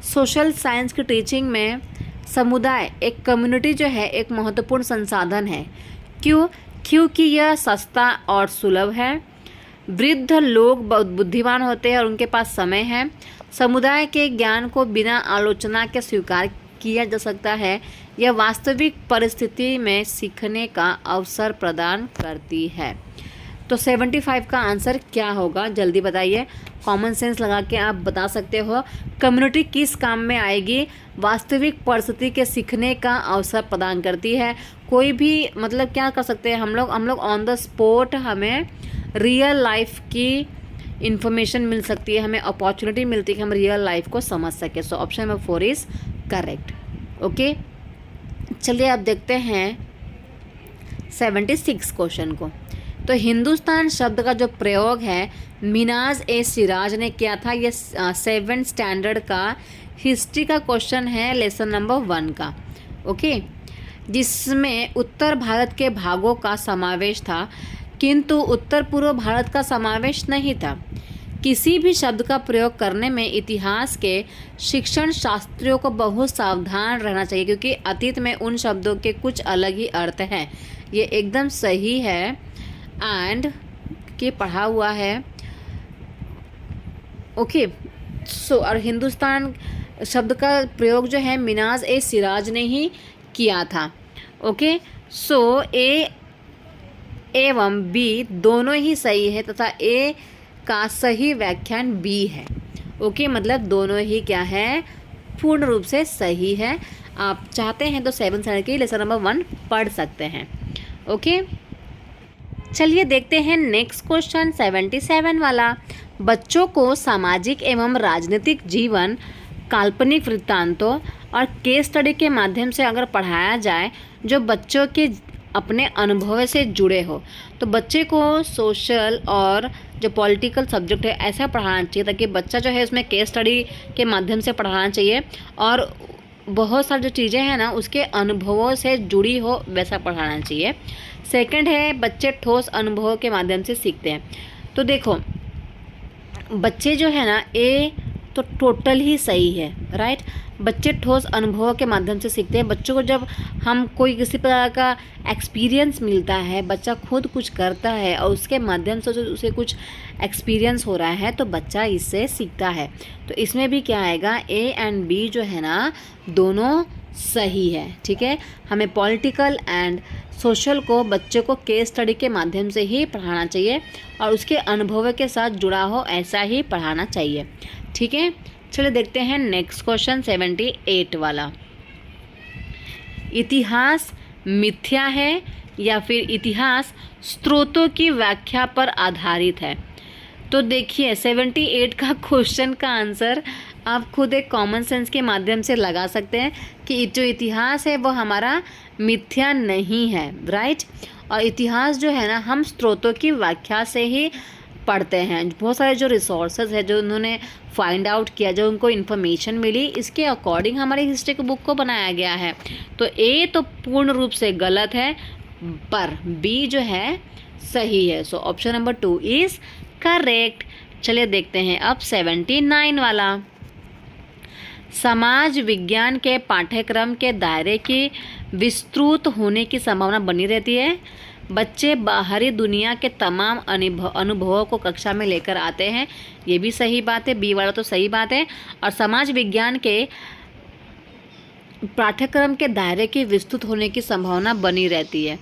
Social science की टीचिंग में समुदाय, एक कम्युनिटी जो है, एक महत्वपूर्ण संसाधन है। क्यों? क्योंकि यह सस्ता और सुलभ है, वृद्ध लोग बहुत बुद्धिमान होते हैं और उनके पास समय है, समुदाय के ज्ञान को बिना आलोचना के स्वीकार किया जा सकता है, यह वास्तविक परिस्थिति में सीखने का अवसर प्रदान करती है। तो 75 का आंसर क्या होगा? जल्दी बताइए, कॉमन सेंस लगा के आप बता सकते हो। कम्युनिटी किस काम में आएगी? वास्तविक परिस्थिति के सीखने का अवसर प्रदान करती है। कोई भी मतलब क्या कर सकते हैं हम लोग ऑन द स्पॉट हमें रियल लाइफ की इन्फॉर्मेशन मिल सकती है, हमें अपॉर्चुनिटी मिलती है कि हम रियल लाइफ को समझ सकें। सो option number 4 is correct. Okay, चलिए अब देखते हैं 76 क्वेश्चन को। तो हिंदुस्तान शब्द का जो प्रयोग है मिनाज ए सिराज ने किया था। ये 7th स्टैंडर्ड का हिस्ट्री का क्वेश्चन है, लेसन नंबर 1 का। ओके, जिसमें उत्तर भारत के भागों का समावेश था, किंतु उत्तर पूर्व भारत का समावेश नहीं था। किसी भी शब्द का प्रयोग करने में इतिहास के शिक्षण शास्त्रियों को बहुत सावधान रहना चाहिए, क्योंकि अतीत में उन शब्दों के कुछ अलग ही अर्थ हैं। ये एकदम सही है एंड के पढ़ा हुआ है। ओके, सो और हिंदुस्तान शब्द का प्रयोग जो है मिनाज ए सिराज ने ही किया था। ओके, सो ए एवं बी दोनों ही सही है तथा ए का सही व्याख्यान बी है। ओके, मतलब दोनों ही क्या है? पूर्ण रूप से सही है। आप चाहते हैं तो 7th स्टैंडर्ड की लेसन नंबर 1 पढ़ सकते हैं। ओके, चलिए देखते हैं नेक्स्ट क्वेश्चन 77 वाला। बच्चों को सामाजिक एवं राजनीतिक जीवन, काल्पनिक वृत्तांतों और केस स्टडी के माध्यम से अगर पढ़ाया जाए जो बच्चों के अपने अनुभव से जुड़े हो, तो बच्चे को सोशल और जो पॉलिटिकल सब्जेक्ट है ऐसा पढ़ाना चाहिए ताकि बच्चा जो है उसमें केस स्टडी के माध्यम से पढ़ाना चाहिए और बहुत सारी जो चीज़ें हैं ना उसके अनुभवों से जुड़ी हो वैसा पढ़ाना चाहिए। सेकंड है बच्चे ठोस अनुभवों के माध्यम से सीखते हैं। तो देखो बच्चे जो है ना ए तो टोटल ही सही है, राइट। बच्चे ठोस अनुभवों के माध्यम से सीखते हैं। बच्चों को जब हम कोई किसी प्रकार का एक्सपीरियंस मिलता है, बच्चा खुद कुछ करता है और उसके माध्यम से उसे कुछ एक्सपीरियंस हो रहा है तो बच्चा इससे सीखता है। तो इसमें भी क्या आएगा, ए एंड बी जो है ना दोनों सही है, ठीक है। हमें पॉलिटिकल एंड सोशल को बच्चे को केस स्टडी के माध्यम से ही पढ़ाना चाहिए और उसके अनुभवों के साथ जुड़ा हो ऐसा ही पढ़ाना चाहिए, ठीक है। चलिए देखते हैं नेक्स्ट क्वेश्चन 78 वाला। इतिहास मिथ्या है या फिर इतिहास स्रोतों की व्याख्या पर आधारित है। तो देखिए 78 का क्वेश्चन का आंसर आप खुद एक कॉमन सेंस के माध्यम से लगा सकते हैं कि जो इतिहास है वो हमारा मिथ्या नहीं है, राइट। और इतिहास जो है ना हम स्रोतों की व्याख्या से ही पढ़ते हैं। बहुत सारे जो रिसोर्सेज है जो उन्होंने फाइंड आउट किया, जो उनको इन्फॉर्मेशन मिली, इसके अकॉर्डिंग हमारी हिस्ट्री की बुक को बनाया गया है। तो ए तो पूर्ण रूप से गलत है पर बी जो है सही है। So option number 2 is correct. चलिए देखते हैं अब 79 वाला। समाज विज्ञान के पाठ्यक्रम के दायरे की विस्तृत होने की संभावना बनी रहती है। बच्चे बाहरी दुनिया के तमाम अनुभवों को कक्षा में लेकर आते हैं, ये भी सही बात है, बी वाला तो सही बात है। और समाज विज्ञान के पाठ्यक्रम के दायरे की विस्तृत होने की संभावना बनी रहती है।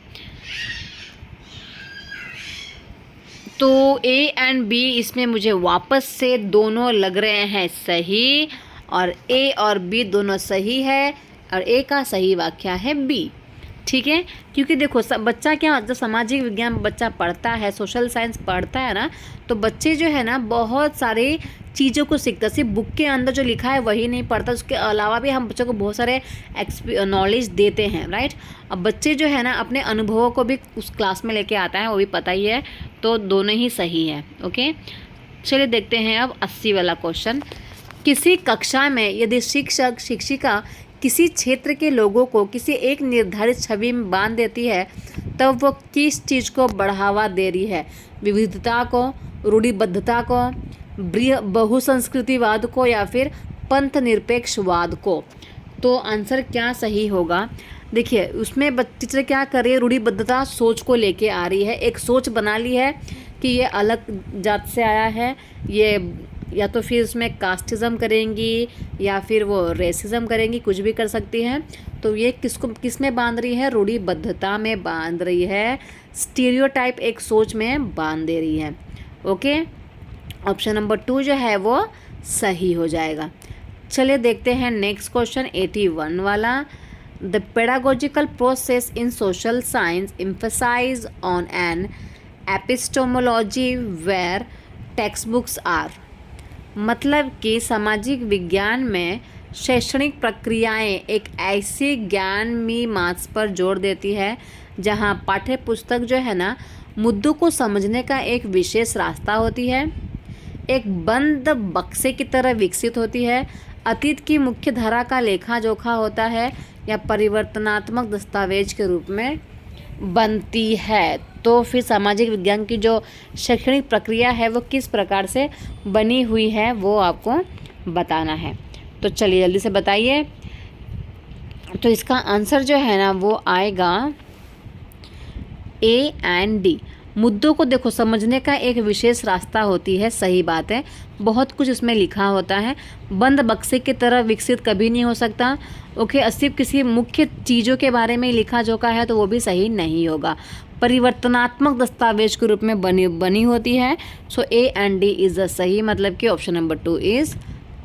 तो ए एंड बी इसमें मुझे वापस से दोनों लग रहे हैं सही, और ए और बी दोनों सही है और ए का सही व्याख्या है बी, ठीक है। क्योंकि देखो बच्चा क्या, जब सामाजिक विज्ञान बच्चा पढ़ता है, सोशल साइंस पढ़ता है ना, तो बच्चे जो है ना बहुत सारी चीज़ों को सीखता है। सिर्फ बुक के अंदर जो लिखा है वही नहीं पढ़ता, उसके अलावा भी हम बच्चों को बहुत सारे नॉलेज देते हैं, राइट। अब बच्चे जो है ना अपने अनुभवों को भी उस क्लास में लेके आता है, वो भी पता ही है। तो दोनों ही सही है, ओके। चलिए देखते हैं अब 80 वाला क्वेश्चन। किसी कक्षा में यदि शिक्षक शिक्षिका किसी क्षेत्र के लोगों को किसी एक निर्धारित छवि में बांध देती है तब वो किस चीज़ को बढ़ावा दे रही है, विविधता को, रूढ़िबद्धता को, बहुसंस्कृतिवाद को या फिर पंथ निरपेक्षवाद को। तो आंसर क्या सही होगा, देखिए उसमें टीचर क्या कर रही है, रूढ़िबद्धता सोच को लेके आ रही है। एक सोच बना ली है कि ये अलग जात से आया है, ये या तो फिर उसमें कास्टिज़म करेंगी या फिर वो रेसिज्म करेंगी, कुछ भी कर सकती हैं। तो ये किस में बांध रही है, रूढ़िबद्धता में बांध रही है, स्टीरियोटाइप एक सोच में बांध दे रही है, ओके। ऑप्शन नंबर 2 जो है वो सही हो जाएगा। चलिए देखते हैं नेक्स्ट क्वेश्चन 81 वाला। The pedagogical process in social science emphasise on an epistemology where text books are. मतलब कि सामाजिक विज्ञान में शैक्षणिक प्रक्रियाएं एक ऐसी ज्ञान मीमांस पर जोर देती है जहां पाठ्य पुस्तक जो है ना मुद्दों को समझने का एक विशेष रास्ता होती है, एक बंद बक्से की तरह विकसित होती है, अतीत की मुख्य धारा का लेखा जोखा होता है या परिवर्तनात्मक दस्तावेज के रूप में बनती है। तो फिर सामाजिक विज्ञान की जो शैक्षणिक प्रक्रिया है वो किस प्रकार से बनी हुई है वो आपको बताना है। तो चलिए जल्दी से बताइए। तो इसका आंसर जो है ना वो आएगा ए एंड डी। मुद्दों को देखो समझने का एक विशेष रास्ता होती है, सही बात है, बहुत कुछ इसमें लिखा होता है। बंद बक्से की तरह विकसित कभी नहीं हो सकता, ओके। सिर्फ किसी मुख्य चीज़ों के बारे में लिखा जोखा है तो वो भी सही नहीं होगा। परिवर्तनात्मक दस्तावेज के रूप में बनी होती है। So A and D is the सही, मतलब कि option number 2 is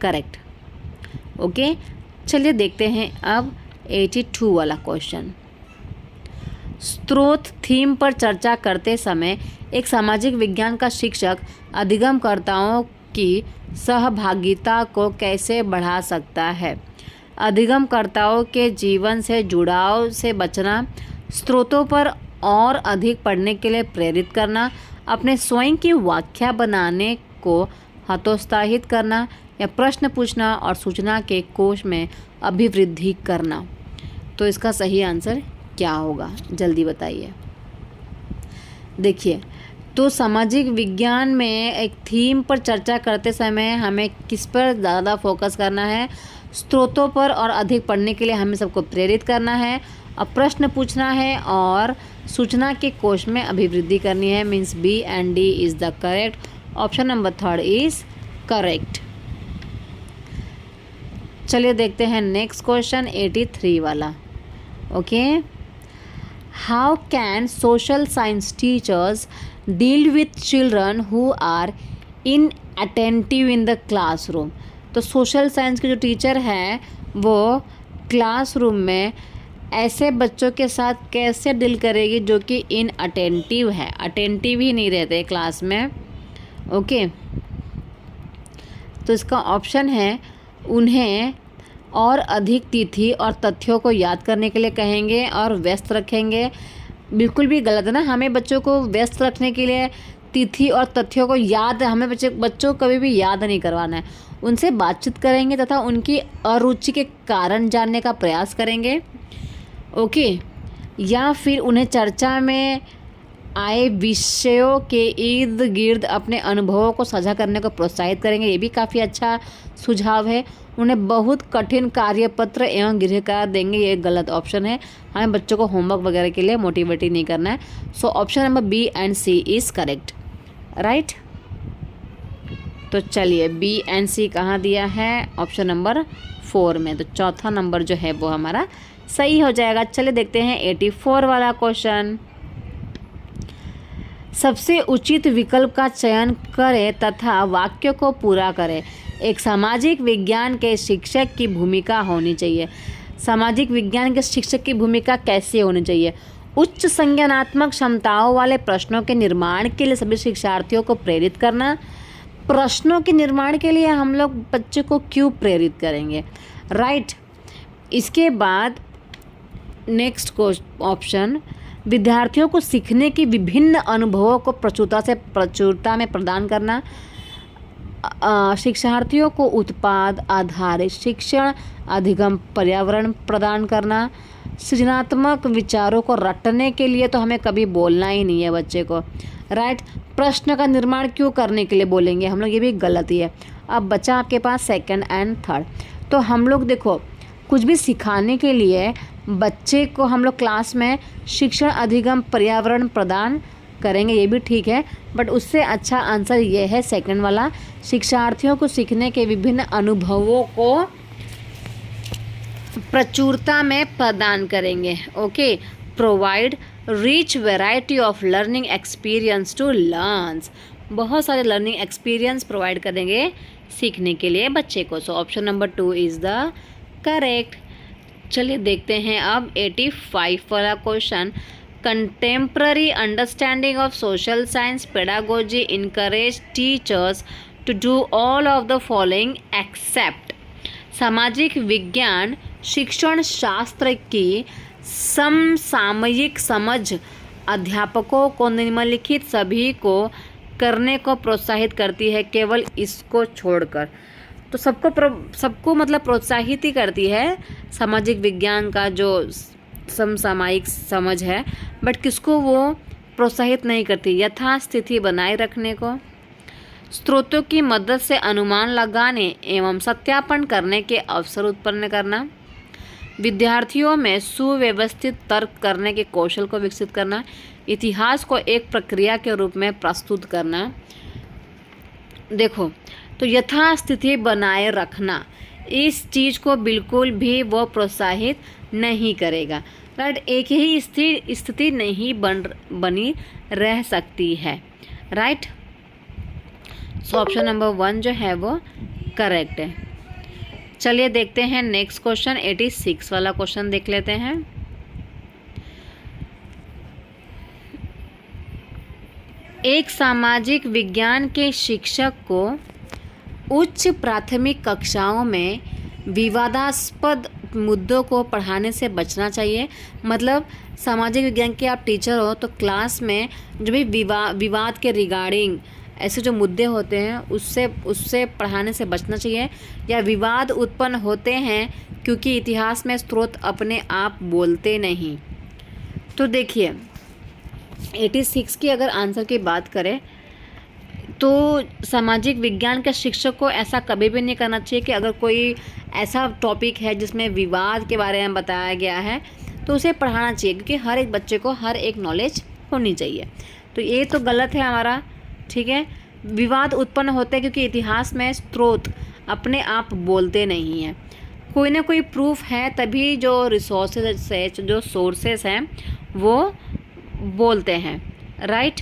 correct, okay. चलिए देखते हैं अब 82 वाला क्वेश्चन। स्रोत थीम पर चर्चा करते समय एक सामाजिक विज्ञान का शिक्षक अधिगमकर्ताओं की सहभागिता को कैसे बढ़ा सकता है। अधिगमकर्ताओं के जीवन से जुड़ाव से बचना, स्रोतों पर और अधिक पढ़ने के लिए प्रेरित करना, अपने स्वयं की व्याख्या बनाने को हतोत्साहित करना या प्रश्न पूछना और सूचना के कोश में अभिवृद्धि करना। तो इसका सही आंसर क्या होगा, जल्दी बताइए। देखिए तो सामाजिक विज्ञान में एक थीम पर चर्चा करते समय हमें किस पर ज़्यादा फोकस करना है? स्रोतों पर, और अधिक पढ़ने के लिए हमें सबको प्रेरित करना है, और प्रश्न पूछना है, और सूचना के कोश में अभिवृद्धि करनी है। Means B and D is the correct. Option number 3 is correct. चलिए देखते हैं नेक्स्ट क्वेश्चन 83 वाला। Okay, how can social science teachers deal with children who are inattentive in the classroom? तो सोशल साइंस के जो टीचर हैं वो classroom में ऐसे बच्चों के साथ कैसे डील करेगी जो कि इनअटेंटिव है, अटेंटिव ही नहीं रहते क्लास में। ओके, तो इसका ऑप्शन है उन्हें और अधिक तिथि और तथ्यों को याद करने के लिए कहेंगे और व्यस्त रखेंगे। बिल्कुल भी गलत है ना, हमें बच्चों को व्यस्त रखने के लिए तिथि और तथ्यों को याद, हमें बच्चों को कभी भी याद नहीं करवाना है। उनसे बातचीत करेंगे तथा उनकी अरुचि के कारण जानने का प्रयास करेंगे। ओके, या फिर उन्हें चर्चा में आए विषयों के इर्द गिर्द अपने अनुभवों को साझा करने को प्रोत्साहित करेंगे। ये भी काफ़ी अच्छा सुझाव है। उन्हें बहुत कठिन कार्यपत्र एवं गृह कार्य देंगे, ये गलत ऑप्शन है। हमें बच्चों को होमवर्क वगैरह के लिए मोटिवेट ही नहीं करना है। So option number B and C is correct, right. तो चलिए बी एंड सी कहाँ दिया है? ऑप्शन नंबर 4 में। तो चौथा नंबर जो है वो हमारा सही हो जाएगा। चलिए देखते हैं 84 वाला क्वेश्चन। सबसे उचित विकल्प का चयन करें तथा वाक्य को पूरा करें। एक सामाजिक विज्ञान के शिक्षक की भूमिका होनी चाहिए। सामाजिक विज्ञान के शिक्षक की भूमिका कैसे होनी चाहिए? उच्च संज्ञानात्मक क्षमताओं वाले प्रश्नों के निर्माण के लिए सभी शिक्षार्थियों को प्रेरित करना। प्रश्नों के निर्माण के लिए हम लोग बच्चे को क्यों प्रेरित करेंगे, राइट। इसके बाद नेक्स्ट ऑप्शन, विद्यार्थियों को सीखने की विभिन्न अनुभवों को प्रचुरता में प्रदान करना। शिक्षार्थियों को उत्पाद आधारित शिक्षण अधिगम पर्यावरण प्रदान करना। सृजनात्मक विचारों को रटने के लिए तो हमें कभी बोलना ही नहीं है बच्चे को, राइट। प्रश्न का निर्माण क्यों करने के लिए बोलेंगे हम लोग, ये भी गलत ही है। अब बचा आपके पास सेकंड एंड थर्ड। तो हम लोग देखो, कुछ भी सिखाने के लिए बच्चे को हम लोग क्लास में शिक्षण अधिगम पर्यावरण प्रदान करेंगे, ये भी ठीक है, बट उससे अच्छा आंसर ये है सेकंड वाला, शिक्षार्थियों को सीखने के विभिन्न अनुभवों को प्रचुरता में प्रदान करेंगे। Okay, provide rich variety of learning experience to learns. बहुत सारे लर्निंग एक्सपीरियंस प्रोवाइड करेंगे सीखने के लिए बच्चे को। So option number 2 is the correct. चलिए देखते हैं अब 85 वाला question. Contemporary understanding of social science pedagogy encourage teachers to do all of the following except. सामाजिक विज्ञान शिक्षण शास्त्र की समसामयिक समझ अध्यापकों को निम्नलिखित सभी को करने को प्रोत्साहित करती है, केवल इसको छोड़कर। तो सबको मतलब प्रोत्साहित ही करती है सामाजिक विज्ञान का जो समसामयिक समझ है, बट किसको वो प्रोत्साहित नहीं करती? यथास्थिति बनाए रखने को, स्रोतों की मदद से अनुमान लगाने एवं सत्यापन करने के अवसर उत्पन्न करना, विद्यार्थियों में सुव्यवस्थित तर्क करने के कौशल को विकसित करना, इतिहास को एक प्रक्रिया के रूप में प्रस्तुत करना। देखो, तो यथास्थिति बनाए रखना, इस चीज़ को बिल्कुल भी वो प्रोत्साहित नहीं करेगा, राइट। एक ही स्थिर स्थिति नहीं बनी रह सकती है, राइट। सो ऑप्शन नंबर 1 जो है वो करेक्ट है। चलिए देखते हैं नेक्स्ट क्वेश्चन 86 वाला क्वेश्चन देख लेते हैं। एक सामाजिक विज्ञान के शिक्षक को उच्च प्राथमिक कक्षाओं में विवादास्पद मुद्दों को पढ़ाने से बचना चाहिए। मतलब सामाजिक विज्ञान के आप टीचर हो तो क्लास में जो भी विवाद के रिगार्डिंग ऐसे जो मुद्दे होते हैं उससे पढ़ाने से बचना चाहिए। या विवाद उत्पन्न होते हैं क्योंकि इतिहास में स्रोत अपने आप बोलते नहीं। तो देखिए, 86 की अगर आंसर की बात करें तो सामाजिक विज्ञान के शिक्षक को ऐसा कभी भी नहीं करना चाहिए कि अगर कोई ऐसा टॉपिक है जिसमें विवाद के बारे में बताया गया है तो उसे पढ़ाना चाहिए, क्योंकि हर एक बच्चे को हर एक नॉलेज होनी चाहिए। तो ये तो गलत है हमारा, ठीक है। विवाद उत्पन्न होते हैं क्योंकि इतिहास में स्रोत अपने आप बोलते नहीं हैं, कोई ना कोई प्रूफ है तभी जो रिसोर्सेज है, जो सोर्सेस हैं वो बोलते हैं, right.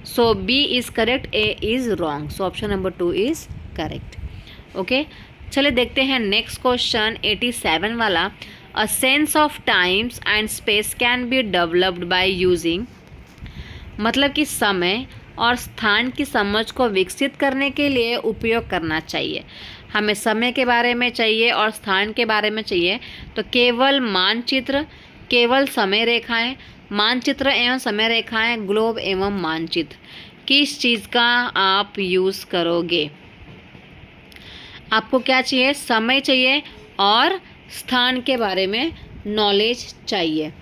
So B is correct, A is wrong, so option number 2 is correct. Okay, चलिए देखते हैं नेक्स्ट क्वेश्चन 87 वाला। A sense of times and space can be developed by using, मतलब कि समय और स्थान की समझ को विकसित करने के लिए उपयोग करना चाहिए। हमें समय के बारे में चाहिए और स्थान के बारे में चाहिए, तो केवल मानचित्र, केवल समय रेखाएं, मानचित्र एवं समय रेखाएं, ग्लोब एवं मानचित्र, किस चीज़ का आप यूज़ करोगे? आपको क्या चाहिए? समय चाहिए और स्थान के बारे में नॉलेज चाहिए,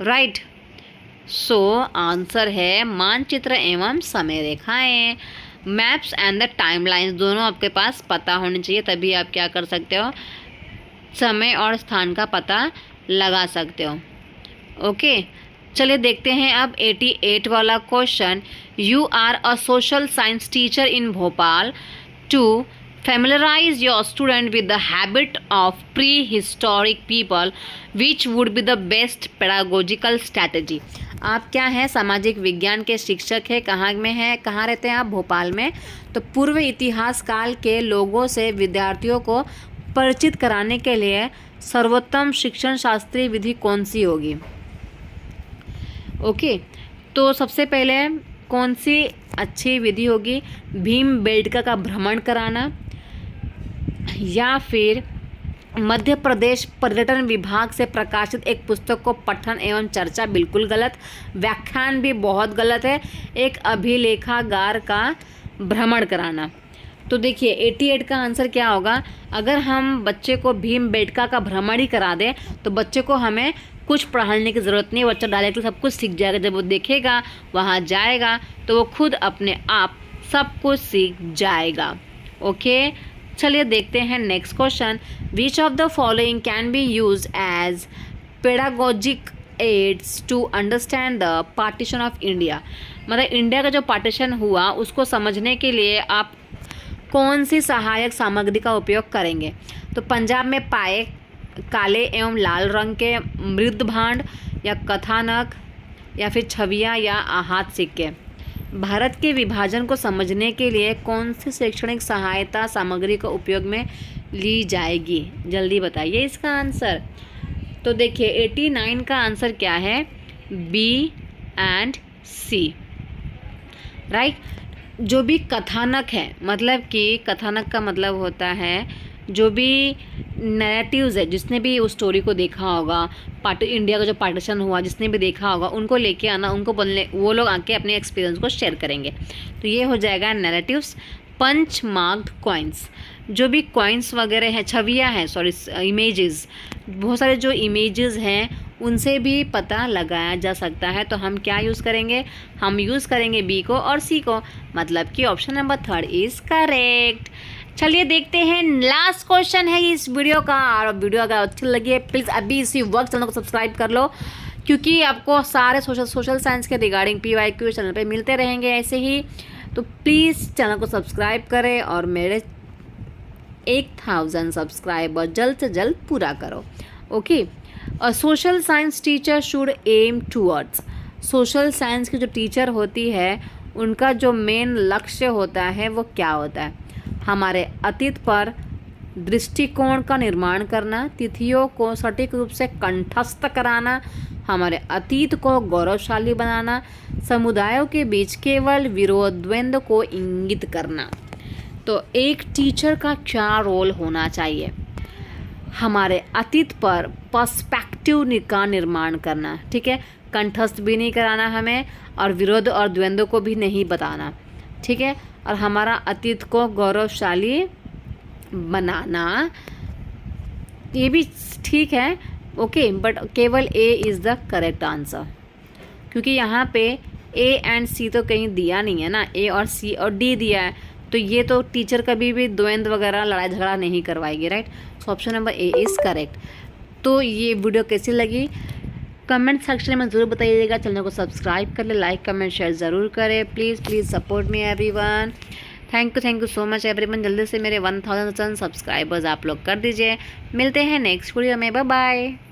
राइट। सो आंसर है मानचित्र एवं समय रेखाएं। मैप्स एंड द टाइमलाइंस दोनों आपके पास पता होनी चाहिए, तभी आप क्या कर सकते हो, समय और स्थान का पता लगा सकते हो। ओके, चलिए देखते हैं अब 88 वाला question. You are a social science teacher in Bhopal to familiarize your student with the habit of prehistoric people, which would be the best pedagogical strategy? आप क्या हैं? सामाजिक विज्ञान के शिक्षक हैं। कहाँ में हैं? कहाँ रहते हैं आप? भोपाल में। तो पूर्व इतिहास काल के लोगों से विद्यार्थियों को परिचित कराने के लिए सर्वोत्तम शिक्षण शास्त्रीय विधि कौन सी होगी? ओके, तो सबसे पहले कौन सी अच्छी विधि होगी? भीमबेटका का भ्रमण कराना, या फिर मध्य प्रदेश पर्यटन विभाग से प्रकाशित एक पुस्तक को पठन एवं चर्चा, बिल्कुल गलत। व्याख्यान भी बहुत गलत है। एक अभिलेखागार का भ्रमण कराना। तो देखिए 88 का आंसर क्या होगा? अगर हम बच्चे को भीमबेटका का भ्रमण ही करा दें तो बच्चे को हमें कुछ पढ़ाने की ज़रूरत नहीं, बच्चा डायरेक्टली सब कुछ सीख जाएगा। जब वो देखेगा, वहाँ जाएगा, तो वो खुद अपने आप सब कुछ सीख जाएगा। ओके, चलिए देखते हैं next question. Which of the following can be use as pedagogic aids to understand the partition of India, मतलब इंडिया का जो पार्टीशन हुआ उसको समझने के लिए आप कौन सी सहायक सामग्री का उपयोग करेंगे? तो पंजाब में पाए काले एवं लाल रंग के मृद भांड, या कथानक, या फिर छवियाँ या हाथ सिक्के। भारत के विभाजन को समझने के लिए कौन सी शैक्षणिक सहायता सामग्री का उपयोग में ली जाएगी? जल्दी बताइए इसका आंसर। तो देखिए 89 का आंसर क्या है? B and C, right. जो भी कथानक है, मतलब कि कथानक का मतलब होता है जो भी नैरेटिव्स है, जिसने भी उस स्टोरी को देखा होगा, इंडिया का जो पार्टीशन हुआ जिसने भी देखा होगा, उनको लेके आना, उनको बोलने, वो लोग आके अपने एक्सपीरियंस को शेयर करेंगे। तो ये हो जाएगा नैरेटिव्स। पंच मार्क्ड कॉइन्स, जो भी कॉइन्स वगैरह हैं, छवियाँ हैं, सॉरी इमेजेस, बहुत सारे जो इमेजेस हैं उनसे भी पता लगाया जा सकता है। तो हम क्या यूज़ करेंगे? हम यूज़ करेंगे बी को और सी को, मतलब कि ऑप्शन नंबर 3 इज़ करेक्ट। चलिए देखते हैं लास्ट क्वेश्चन है इस वीडियो का, और वीडियो अगर अच्छी लगी है प्लीज़ अभी इसी वक्त चैनल को सब्सक्राइब कर लो, क्योंकि आपको सारे सोशल साइंस के रिगार्डिंग PYQ चैनल पे मिलते रहेंगे ऐसे ही। तो प्लीज़ चैनल को सब्सक्राइब करें और मेरे 1000 सब्सक्राइबर जल्द से जल्द पूरा करो। Okay, social science teacher should aim towards, social science की जो टीचर होती है उनका जो मेन लक्ष्य होता है वो क्या होता है? हमारे अतीत पर दृष्टिकोण का निर्माण करना, तिथियों को सटीक रूप से कंठस्थ कराना, हमारे अतीत को गौरवशाली बनाना, समुदायों के बीच केवल विरोध द्वंद्व को इंगित करना। तो एक टीचर का क्या रोल होना चाहिए? हमारे अतीत पर पर्सपेक्टिव का निर्माण करना, ठीक है, कंठस्थ भी नहीं कराना हमें, और विरोध और द्वंद्व को भी नहीं बताना, ठीक है, और हमारा अतीत को गौरवशाली बनाना, ये भी ठीक है। ओके, बट केवल A is the correct answer, क्योंकि यहाँ पे ए एंड सी तो कहीं दिया नहीं है ना, ए और सी और डी दिया है, तो ये तो टीचर कभी भी द्वंद्व वगैरह लड़ाई झगड़ा नहीं करवाएगी, right. So option number A is correct. तो ये वीडियो कैसी लगी कमेंट सेक्शन में ज़रूर बताइएगा। चैनल को सब्सक्राइब कर ले, लाइक कमेंट शेयर ज़रूर करें। Please support me everyone. Thank you so much everyone. जल्दी से मेरे 1000 सब्सक्राइबर्स आप लोग कर दीजिए। मिलते हैं नेक्स्ट वीडियो में, बाय बाय।